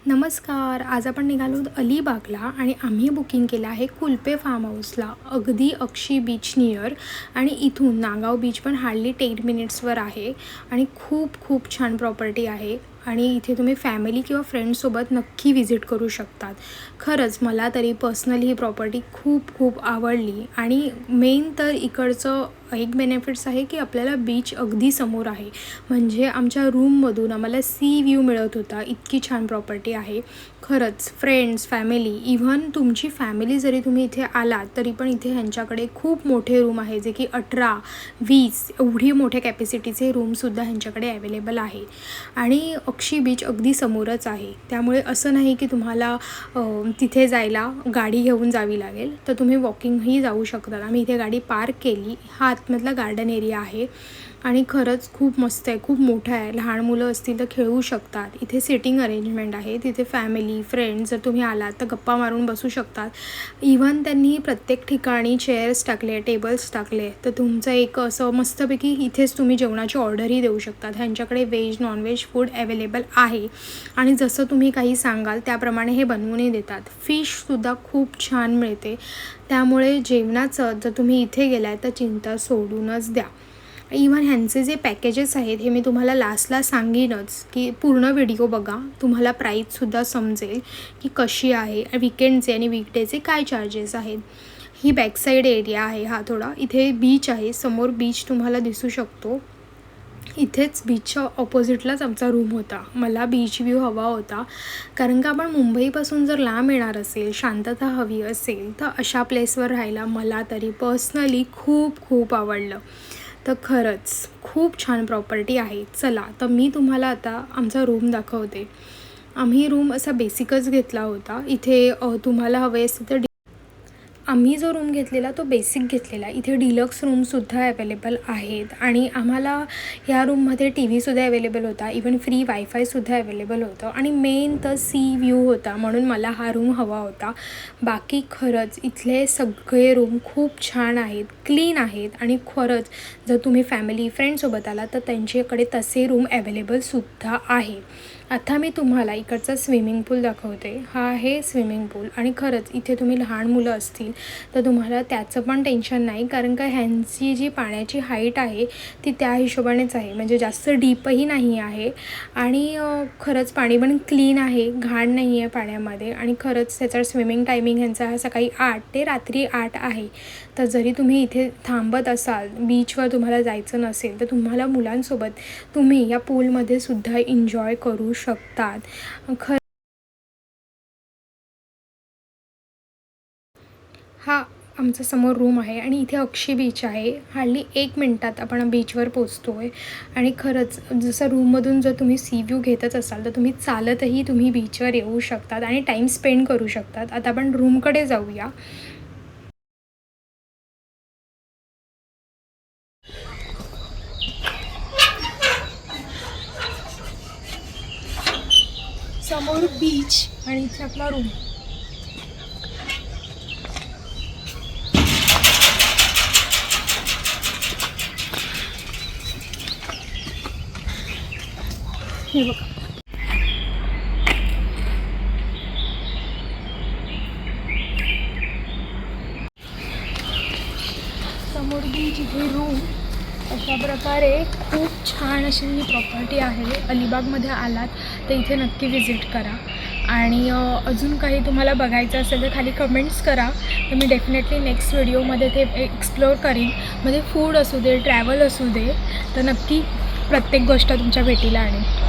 नमस्कार. आज आपण निघालो अलिबागला आणि आम्ही बुकिंग केलं आहे कुल्पे फार्म हाऊसला, अगदी अक्षी बीच नियर. आणि इथून नागाव बीच पण हार्डली 10 मिनिट्सवर आहे आणि खूप खूप छान प्रॉपर्टी आहे. आणि इथे तुम्ही फॅमिली किंवा फ्रेंड्ससोबत नक्की विजिट करू शकतात. खरंच मला तरी पर्सनली ही प्रॉपर्टी खूप खूप आवडली. आणि मेन तर इकडचं एक बेनिफिट्स आहे की आपल्याला बीच अगदी समोर आहे, म्हणजे आमच्या रूममधून आम्हाला सी व्ह्यू मिळत होता. इतकी छान प्रॉपर्टी आहे. खरंच फ्रेंड्स, फॅमिली, इव्हन तुमची फॅमिली जरी तुम्ही इथे आलात तरी पण इथे ह्यांच्याकडे खूप मोठे रूम आहे, जे की 18-20 एवढी मोठ्या कॅपॅसिटीचे रूमसुद्धा ह्यांच्याकडे अवेलेबल आहे. आणि अक्षी बीच अगदी समोरच आहे, त्यामुळे असं नाही की तुम्हाला तिथे जायला गाडी घेऊन जावी लागेल, तर तुम्ही वॉकिंगही जाऊ शकता. आम्ही इथे गाडी पार्क केली. हा आतमधला गार्डन एरिया आहे आणि खरंच खूप मस्त आहे, खूप मोठं आहे. लहान मुलं असतील तर खेळू शकतात. इथे सिटिंग अरेंजमेंट आहे. तिथे फॅमिली, फ्रेंड्स जर तुम्ही आलात तर गप्पा मारून बसू शकतात. इव्हन त्यांनी प्रत्येक ठिकाणी चेअर्स टाकले, टेबल्स टाकले, तर तुमचं एक असं मस्तपैकी इथेच तुम्ही जेवणाची ऑर्डरही देऊ शकतात. ह्यांच्याकडे व्हेज नॉनव्हेज फूड अवेलेबल आहे आणि जसं तुम्ही काही सांगाल त्याप्रमाणे हे बनवूनही देतात. फिशसुद्धा खूप छान मिळते, त्यामुळे जेवणाचं जर तुम्ही इथे गेलाय तर चिंता सोडूनच द्या. इव्हन ह्यांचे जे पॅकेजेस आहेत हे मी तुम्हाला लास्टला सांगेनच, की पूर्ण व्हिडिओ बघा, तुम्हाला प्राईससुद्धा समजेल की कशी आहे. विकेंडचे आणि वीकडेचे काय चार्जेस आहेत. ही बॅकसाईड एरिया आहे. हा थोडा इथे बीच आहे, समोर बीच तुम्हाला दिसू शकतो. इथेच बीचच्या ऑपोजिटलाच आमचा रूम होता. मला बीच व्ह्यू हवा होता, कारण का आपण मुंबईपासून जर लांब येणार असेल, शांतता हवी असेल, तर अशा प्लेसवर राहायला मला तरी पर्सनली खूप खूप आवडलं. तर खरंच खूप छान प्रॉपर्टी आहे. चला तर मी तुम्हाला आता आमचा रूम दाखवते. आम्ही रूम असा बेसिकच घेतला होता. इथे तुम्हाला हवे असेल तर आम्ही जो रूम घेतलेला तो बेसिक घेतलेला. इथे डिलक्स रूमसुद्धा अवेलेबल आहेत आणि आम्हाला ह्या रूममध्ये टी व्हीसुद्धा अवेलेबल होता. इवन फ्री वायफायसुद्धा अवेलेबल होतं आणि मेन तर सी व्ह्यू होता, म्हणून मला हा रूम हवा होता. बाकी खरंच इथले सगळे रूम खूप छान आहेत, क्लीन आहेत आणि खरंच जर तुम्ही फॅमिली फ्रेंडसोबत आला तर त्यांच्याकडे तसे रूम अवेलेबलसुद्धा आहे. आता मी तुम्हाला इकडचा स्विमिंग पूल दाखवते. हा आहे स्विमिंग पूल आणि खरंच इथे तुम्ही लहान मुलं असतील तर तुम्हाला त्याचं पण टेन्शन नाही, कारण का ह्यांची जी पाण्याची हाईट आहे ती त्या हिशोबानेच आहे, म्हणजे जास्त डीपही नाही आहे. आणि खरंच पाणी पण क्लीन आहे, घाण नाही आहे पाण्यामध्ये. आणि खरंच त्याचा स्विमिंग टायमिंग ह्यांचा सकाळी 8 ते रात्री 8 आहे. तर जरी तुम्ही इथे थांबत असाल, बीचवर तुम्हाला जायचं नसेल, तर तुम्हाला मुलांसोबत तुम्ही या पूलमध्ये सुद्धा एन्जॉय करू शकतात. हा आमचा समोर रूम आहे आणि इथे अक्षी बीच आहे. हार्डली 1 मिनटात आपण बीचवर पोचतो आहे. आणि खरंच जसं रूममधून जर तुम्ही सी व्ह्यू घेतच असाल तर तुम्ही चालतही तुम्ही बीचवर येऊ शकतात आणि टाईम स्पेंड करू शकतात. आता आपण रूमकडे जाऊया. समोर बीच आणि इथे आपला रूम. हे बघा, समोर बीच, इथे रूम. अशा प्रकारे खूप छान अशी ही प्रॉपर्टी आहे. अलिबागमध्ये आलात तर इथे नक्की विजिट करा. आणि अजून काही तुम्हाला बघायचं असेल तर खाली कमेंट्स करा, तर मी डेफिनेटली नेक्स्ट व्हिडिओमध्ये ते एक्सप्लोअर करीन. म्हणजे फूड असू दे, ट्रॅव्हल असू दे, तर नक्की प्रत्येक गोष्ट तुमच्या भेटीला आणेन.